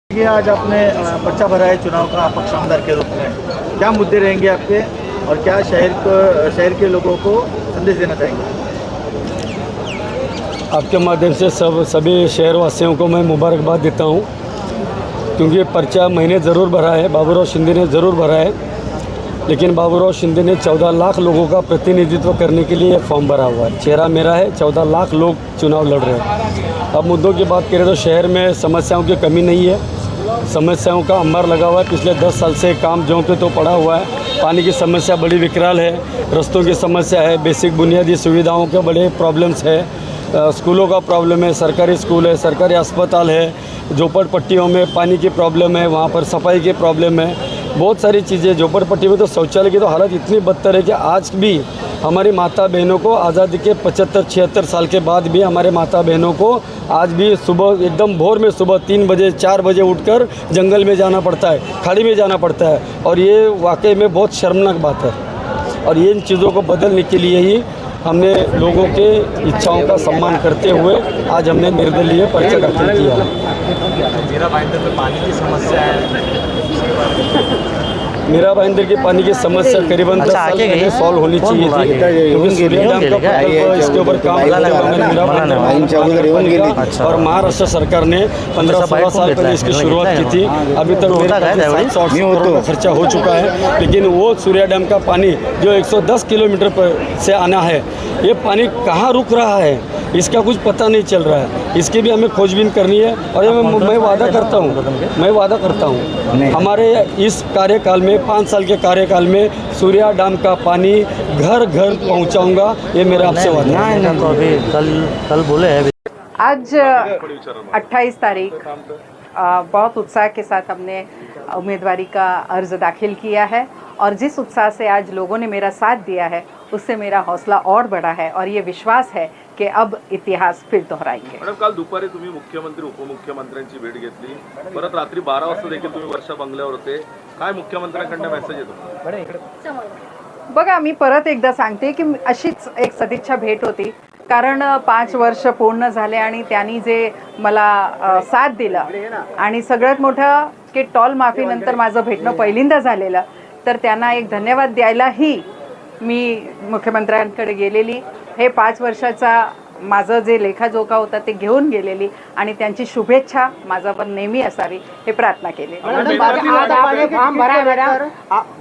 देखिए आज आपने पर्चा भरा है चुनाव का अपक्ष आमदार के रूप में, क्या मुद्दे रहेंगे आपके और क्या शहर के लोगों को संदेश देना चाहेंगे? आपके माध्यम से सभी शहरवासियों को मैं मुबारकबाद देता हूं, क्योंकि पर्चा मैंने ज़रूर भरा है, बाबूराव शिंदे ने ज़रूर भरा है, लेकिन बाबूराव शिंदे ने 14 लाख लोगों का प्रतिनिधित्व करने के लिए फॉर्म भरा हुआ है। चेहरा मेरा है, 14 लाख लोग चुनाव लड़ रहे हैं। अब मुद्दों की बात करें तो शहर में समस्याओं की कमी नहीं है, समस्याओं का अंबार लगा हुआ है। पिछले 10 साल से काम ज्यों के तो पड़ा हुआ है। पानी की समस्या बड़ी विकराल है, रस्तों की समस्या है, बेसिक बुनियादी सुविधाओं के बड़े प्रॉब्लम्स है, स्कूलों का प्रॉब्लम है, सरकारी स्कूल है, सरकारी अस्पताल है, झोपड़पट्टियों में पानी की प्रॉब्लम है, वहाँ पर सफाई की प्रॉब्लम है, बहुत सारी चीज़ें। झोपड़पट्टी में तो शौचालय की तो हालत इतनी बदतर है कि आज भी हमारी माता बहनों को आज़ादी के 75-76 साल के बाद भी हमारे माता बहनों को आज भी सुबह एकदम भोर में सुबह 3 बजे 4 बजे उठकर जंगल में जाना पड़ता है, खाड़ी में जाना पड़ता है, और ये वाकई में बहुत शर्मनाक बात है। और इन चीज़ों को बदलने के लिए ही हमने लोगों के इच्छाओं का सम्मान करते हुए आज हमने निर्दलीय पर्चा दाखिल किया है। मीरा भाईंदर में पानी की समस्या है, मीरा भाईंदर की पानी की समस्या करीबन 10 साल पहले सॉल्व होनी चाहिए थी, क्योंकि सूर्य डैम का प्रकल्प इसके ऊपर काम करते हुए मीरा भाईंदर और महाराष्ट्र सरकार ने 15-16 साल पहले इसकी शुरुआत की थी। अभी तक 700 करोड़ का खर्चा हो चुका है, लेकिन वो सूर्य डैम का पानी जो 110 किलोमीटर पर से आना है, ये पानी कहाँ रुक रहा है इसका कुछ पता नहीं चल रहा है। इसकी भी हमें खोजबीन करनी है। और मैं वादा करता हूँ हमारे इस कार्यकाल में 5 साल के कार्यकाल में सूर्या डैम का पानी घर घर पहुँचाऊँगा, ये मेरा आपसे वादा है। तो अभी कल बोले हैं। आज 28 तारीख बहुत उत्साह के साथ हमने उम्मीदवारी का अर्ज दाखिल किया है, और जिस उत्साह से आज लोगों ने मेरा साथ दिया है उससे मेरा हौसला और बढ़ा है, और ये विश्वास है की अब इतिहास फिर दोहराएंगे। मॅडम, काल दुपारी तुम्ही मुख्यमंत्री उपमुख्यमंत्र्यांची भेट घेतली, परत रात्री 12 वाजता देखील तुम्ही वर्षा बंगल्यावर होते. काय मुख्यमंत्र्यांकडून मेसेज येतो? बघा, मी परत एकदा सांगते की अशीच एक सदिच्छा भेट होती, कारण 5 वर्ष पूर्ण झाले आणि त्यांनी जे मला साथ दिलं, आणि सगळ्यात मोठं की टोल माफीनंतर माझं भेटणं पहिल्यांदा झालेलं, तर त्यांना एक धन्यवाद द्यायलाही मी मुख्यमंत्र्यांकडे गेलेली. हे 5 वर्षाचा माझं जे लेखाजोखा होता ते घेऊन गेलेली, आणि त्यांची शुभेच्छा माझ्यावर नेहमी असावी हे प्रार्थना केली. फॉर्म भरा है,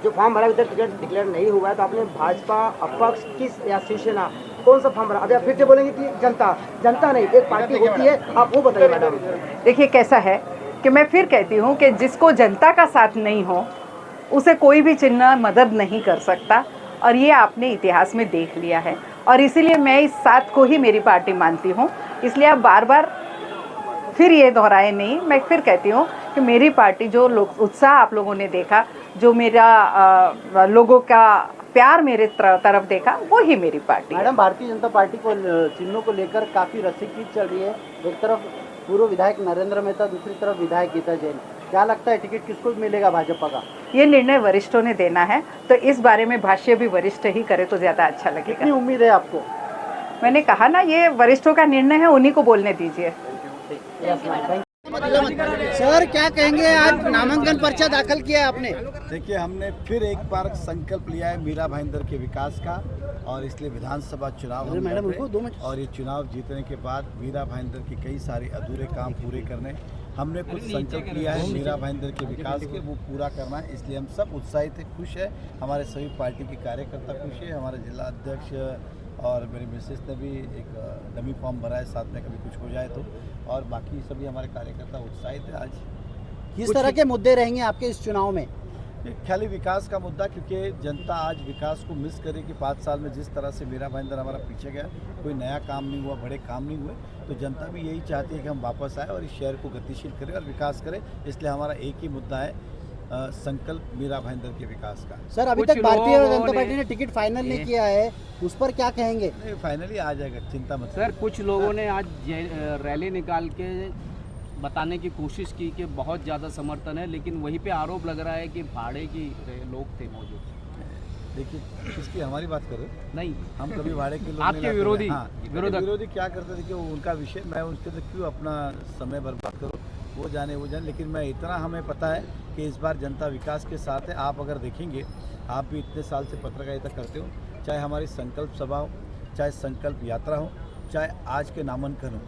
जो फॉर्म भरा इधर टिकट डिक्लेयर नहीं हुआ है, तो आपने भाजपा अपक्ष किस या शिवसेना कौन सा फॉर्म भरा? अभी आप फिर से बोलेंगे कि जनता नहीं, एक पार्टी होती है, आप वो बताइए मैडम। देखिए कैसा है कि मैं फिर कहती हूँ कि जिसको जनता का साथ नहीं हो उसे कोई भी चिन्ह मदद नहीं कर सकता, और ये आपने इतिहास में देख लिया है, और इसीलिए मैं इस साथ को ही मेरी पार्टी मानती हूँ। इसलिए आप बार बार फिर ये दोहराए नहीं। मैं फिर कहती हूँ कि मेरी पार्टी जो उत्साह आप लोगों ने देखा, जो मेरा लोगों का प्यार मेरे तरफ देखा, वो ही मेरी party. Madam, Bharatiya Janata party को चिन्हों को लेकर काफ़ी रस्सीखींच चल रही है। एक तरफ पूर्व विधायक नरेंद्र मेहता, दूसरी तरफ विधायक गीता जैन। क्या लगता है टिकट किसको मिलेगा भाजपा का? ये निर्णय वरिष्ठों ने देना है, तो इस बारे में भाष्य भी वरिष्ठ ही करे तो ज़्यादा अच्छा लगेगा। कितनी उम्मीद है आपको? मैंने कहा ना, ये वरिष्ठों का निर्णय है, उन्हीं को बोलने दीजिए। सर, क्या कहेंगे, आज नामांकन पर्चा दाखिल किया है आपने? देखिए, हमने फिर एक बार संकल्प लिया है मीरा भाईंदर के विकास का, और इसलिए विधानसभा चुनाव हम लड़ रहे हैं, और ये चुनाव जीतने के बाद मीरा भाईंदर के कई सारे अधूरे काम पूरे करने हमने कुछ संकल्प लिया है मीरा भाईंदर के विकास के, वो पूरा करना है। इसलिए हम सब उत्साहित हैं, खुश है, हमारे सभी पार्टी के कार्यकर्ता खुश है, हमारे जिला अध्यक्ष और मेरी मिसेस ने भी एक डमी फॉर्म भरा है, साथ में कभी कुछ हो जाए तो, और बाकी सभी हमारे कार्यकर्ता उत्साहित है। आज किस तरह के मुद्दे रहेंगे आपके इस चुनाव में? खाली विकास का मुद्दा, क्योंकि जनता आज विकास को मिस करे कि 5 साल में जिस तरह से मीरा भाईंदर हमारा पीछे गया, कोई नया काम नहीं हुआ, बड़े काम नहीं हुए, तो जनता भी यही चाहती है कि हम वापस आए और इस शहर को गतिशील करें और विकास करें। इसलिए हमारा एक ही मुद्दा है, संकल्प मीरा भाईंदर के विकास का। सर, अभी तक भारतीय जनता पार्टी ने टिकट फाइनल नहीं किया है, उस पर क्या कहेंगे? नहीं, फाइनली आ जाएगा, चिंता मत। सर, कुछ लोगों ने आज रैली निकाल के बताने की कोशिश की कि बहुत ज़्यादा समर्थन है, लेकिन वहीं पे आरोप लग रहा है कि भाड़े की लोग थे मौजूद। देखिए, किसकी हमारी बात कर रहे हो? नहीं, हम कभी भाड़े के लोग आपके विरोधी विरोधी क्या करते थे कि वो उनका विषय, मैं उनके लिए क्यों अपना समय बर्बाद करूँ। वो जाने, लेकिन मैं इतना हमें पता है कि इस बार जनता विकास के साथ है। आप अगर देखेंगे, आप भी इतने साल से पत्रकारिता करते हो, चाहे हमारी संकल्प सभा हो, चाहे संकल्प यात्रा हो, चाहे आज के नामांकन हो,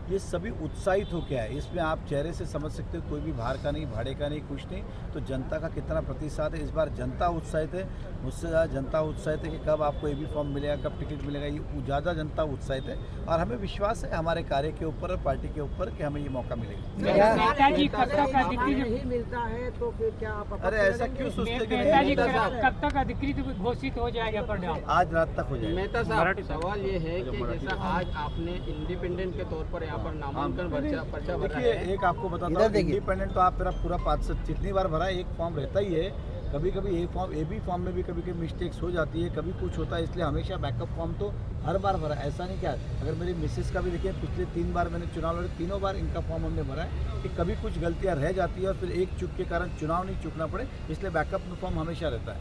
ये सभी उत्साहित हो क्या है। इसमें आप चेहरे से समझ सकते हो, कोई भी बाहर का नहीं, भाड़े का नहीं, कुछ नहीं। तो जनता का कितना प्रतिसाद है। इस बार जनता उत्साहित है, मुझसे ज़्यादा जनता उत्साहित है कि कब आपको AB फॉर्म मिलेगा, कब टिकट मिलेगा। ये ज़्यादा जनता उत्साहित है और हमें विश्वास है हमारे कार्य के ऊपर और पार्टी के ऊपर कि हमें ये मौका मिलेगा। नहीं मिलता है तो फिर क्या आप अरे ऐसा क्यों सोचते कि नहीं मिलता साहब? कब तक अधिकृत घोषित हो जाएगा परिणाम? आज रात तक हो जाएगा। मेहता साहब, सवाल ये है कि जैसा आज आपने इंडिपेंडेंट के तौर पर यहाँ पर नामांकन पर्चा भरा देखिए, है। एक आपको बताता हूँ, इंडिपेंडेंट तो आप मेरा पूरा 5 से जितनी बार भरा एक फॉर्म रहता ही है। कभी कभी AB फॉर्म में भी कभी मिस्टेक्स हो जाती है, कभी कुछ होता है, इसलिए हमेशा बैकअप फॉर्म तो हर बार भरा। ऐसा नहीं क्या, अगर मेरी मिसेस का भी देखिए, पिछले 3 बार मैंने चुनाव लड़े, तीनों बार इनका फॉर्म हमने भरा है कि कभी कुछ गलतियाँ रह जाती है और फिर एक चूक के कारण चुनाव नहीं चूकना पड़े, इसलिए बैकअप में फॉर्म हमेशा रहता है।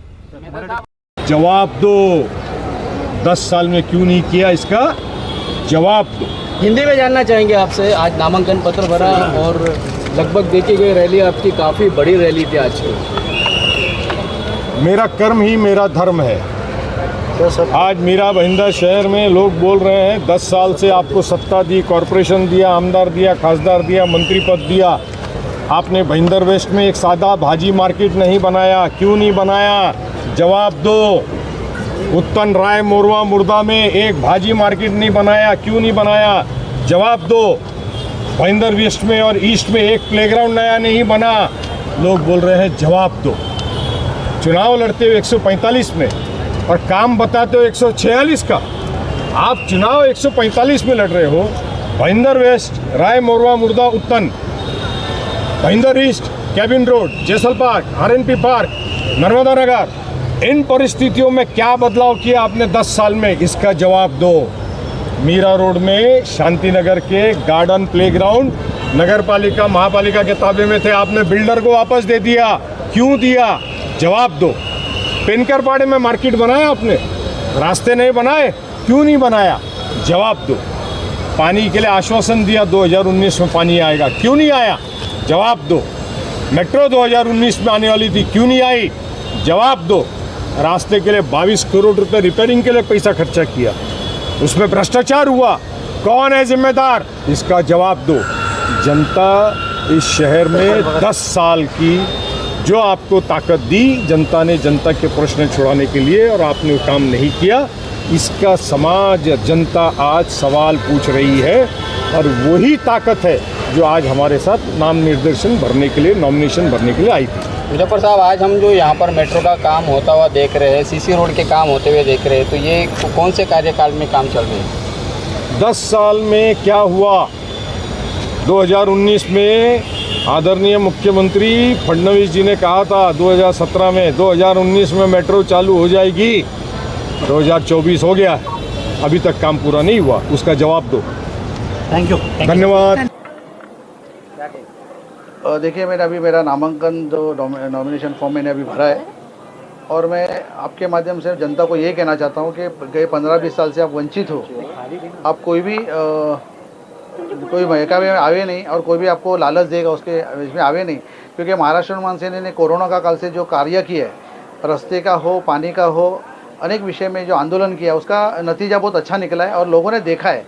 जवाब दो, 10 साल में क्यों नहीं किया, इसका जवाब दो। हिंदी में जानना चाहेंगे आपसे, आज नामांकन पत्र भरा और लगभग देखी गई रैली आपकी काफ़ी बड़ी रैली थी आज की। मेरा कर्म ही मेरा धर्म है। आज मीरा भाईंदर शहर में लोग बोल रहे हैं 10 साल से आपको सत्ता दी, कॉरपोरेशन दिया, आमदार दिया, खासदार दिया, मंत्री पद दिया, आपने भाईंदर वेस्ट में एक सादा भाजी मार्केट नहीं बनाया, क्यों नहीं बनाया, जवाब दो। उत्तन राय मोरवा मुर्दा में एक भाजी मार्केट नहीं बनाया, क्यों नहीं बनाया, जवाब दो। भाईंदर वेस्ट में और ईस्ट में एक प्लेग्राउंड नया नहीं बना, लोग बोल रहे हैं जवाब दो। चुनाव लड़ते हो 145 में और काम बताते हो 146 का। आप चुनाव 145 में लड़ रहे हो। Bhayandar waste, Rai Morva Murdha Uttan, Bhayander east, cabin road, Jesal park, RNP park, Narmada Nagar, इन परिस्थितियों में क्या बदलाव किया आपने 10 साल में, इसका जवाब दो। मीरा रोड में शांति नगर के गार्डन प्लेग्राउंड नगर पालिका महापालिका के ताबे में थे, आपने बिल्डर को वापस दे दिया, क्यों दिया, जवाब दो। पेनकरपाड़े में मार्केट बनाया आपने, रास्ते नहीं बनाए, क्यों नहीं बनाया, जवाब दो। पानी के लिए आश्वासन दिया 2019 में पानी आएगा, क्यों नहीं आया, जवाब दो। मेट्रो 2019 में आने वाली थी, क्यों नहीं आई, जवाब दो। रास्ते के लिए 22 करोड़ रुपए रिपेयरिंग के लिए पैसा खर्चा किया, उसमें भ्रष्टाचार हुआ, कौन है जिम्मेदार, इसका जवाब दो। जनता इस शहर में 10 साल की जो आपको ताकत दी, जनता ने जनता के प्रश्न छुड़ाने के लिए, और आपने वो काम नहीं किया, इसका समाज जनता आज सवाल पूछ रही है। और वही ताकत है जो आज हमारे साथ नाम निर्देशन भरने के लिए, नॉमिनेशन भरने के लिए आई थी। मुजफ्फर साहब, आज हम जो यहाँ पर मेट्रो का काम होता हुआ देख रहे हैं, CC रोड के काम होते हुए देख रहे हैं, तो ये कौन से कार्यकाल में काम चल रहे हैं? 10 साल में क्या हुआ? 2019 में आदरणीय मुख्यमंत्री फडणवीस जी ने कहा था 2017 में 2019 में मेट्रो चालू हो जाएगी, 2024 हो गया, अभी तक काम पूरा नहीं हुआ, उसका जवाब दो। थैंक यू, धन्यवाद। देखिए, मेरा नामांकन जो नॉमिनेशन फॉर्म मैंने अभी भरा है, और मैं आपके माध्यम से जनता को ये कहना चाहता हूँ कि गए 15-20 साल से आप वंचित हो। आप कोई महका में आवे नहीं और कोई भी आपको लालच देगा उसके इसमें आवे नहीं, क्योंकि महाराष्ट्र निर्माण सेना ने कोरोना का काल से जो कार्य किया है, रास्ते का हो, पानी का हो, अनेक विषय में जो आंदोलन किया, उसका नतीजा बहुत अच्छा निकला है और लोगों ने देखा है।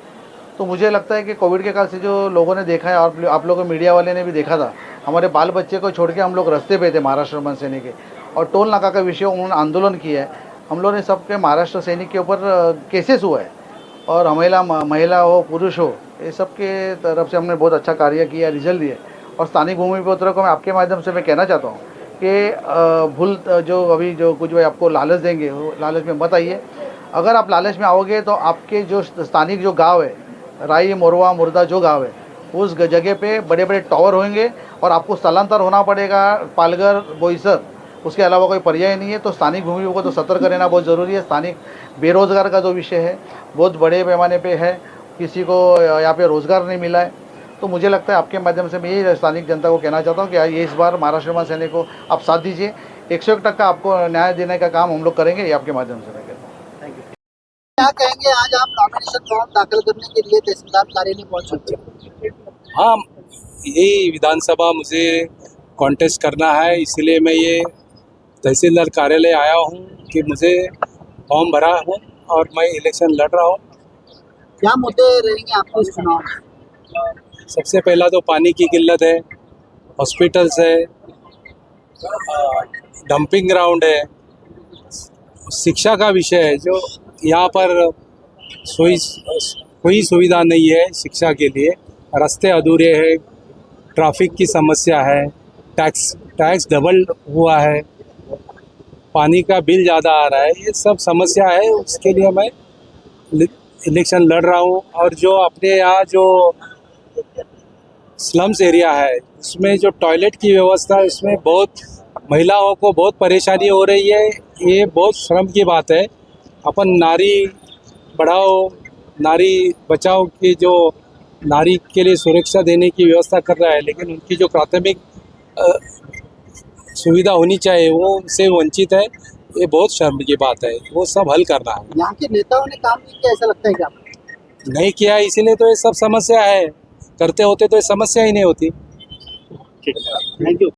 तो मुझे लगता है कि कोविड के काल से जो लोगों ने देखा है, और आप लोगों मीडिया वाले ने भी देखा था, हमारे बाल बच्चे को छोड़ के हम लोग रास्ते पे थे महाराष्ट्र निर्माण सैनिक के, और टोल नाका का विषय उन्होंने आंदोलन किया है। हम लोगों ने सबके महाराष्ट्र सैनिक के ऊपर केसेस हुआ है, और महिला हो पुरुष हो, ये सब के तरफ से हमने बहुत अच्छा कार्य किया, रिजल्ट दिए। और स्थानिक भूमिपुत्रों को मैं आपके माध्यम से मैं कहना चाहता हूँ कि जो अभी जो कुछ भाई आपको लालच देंगे, वो लालच में मत आइए। अगर आप लालच में आओगे तो आपके जो स्थानिक जो गाँव है, राई मोरवा मुर्दा जो गाँव है, उस जगह पे बड़े बड़े टावर होंगे और आपको स्थलांतर होना पड़ेगा पालघर, बोईसर, उसके अलावा कोई पर्याय नहीं है। तो स्थानिक भूमि को तो सतर्क रहना बहुत ज़रूरी है। स्थानिक बेरोज़गार का जो विषय है बहुत बड़े पैमाने पे है, किसी को यहाँ पे रोज़गार नहीं मिला है। तो मुझे लगता है आपके माध्यम से मैं यही स्थानिक जनता को कहना चाहता हूँ कि ये इस बार महाराष्ट्र निर्माण सेना को आप साथ दीजिए, 101% आपको न्याय देने का काम हम लोग करेंगे, ये आपके माध्यम से मैं कहता हूँ। Thank you. क्या कहेंगे, आज आप नॉमिनेशन फॉर्म दाखिल करने के लिए तहसीलदार कार्यालय पहुंच चुके हैं? हाँ, यही विधानसभा मुझे कॉन्टेस्ट करना है, इसलिए मैं ये तहसीलदार कार्यालय आया हूँ कि मुझे फॉर्म भरा हूँ और मैं इलेक्शन लड़ रहा हूँ। क्या मुद्दे रहेंगे आपके इस चुनाव में? सबसे पहला तो पानी की किल्लत है, हॉस्पिटल्स है, डंपिंग ग्राउंड है, शिक्षा का विषय है जो यहाँ पर कोई सुविधा नहीं है शिक्षा के लिए, रास्ते अधूरे हैं, ट्रैफिक की समस्या है, टैक्स डबल हुआ है, पानी का बिल ज़्यादा आ रहा है, ये सब समस्या है। उसके लिए मैं इलेक्शन लड़ रहा हूँ। और जो अपने यहाँ जो स्लम्स एरिया है उसमें जो टॉयलेट की व्यवस्था है उसमें बहुत महिलाओं को बहुत परेशानी हो रही है। ये बहुत शर्म की बात है। अपन नारी बढ़ाओ नारी बचाओ की जो नारी के लिए सुरक्षा देने की व्यवस्था कर रहा है, लेकिन उनकी जो प्राथमिक सुविधा होनी चाहिए वो उनसे वंचित है। ये बहुत शर्म की बात है, वो सब हल करना है। यहाँ के नेताओं ने काम नहीं किया ऐसा लगता है क्या आपको? नहीं किया, इसीलिए तो ये सब समस्या है। करते होते तो ये समस्या ही नहीं होती। Thank you.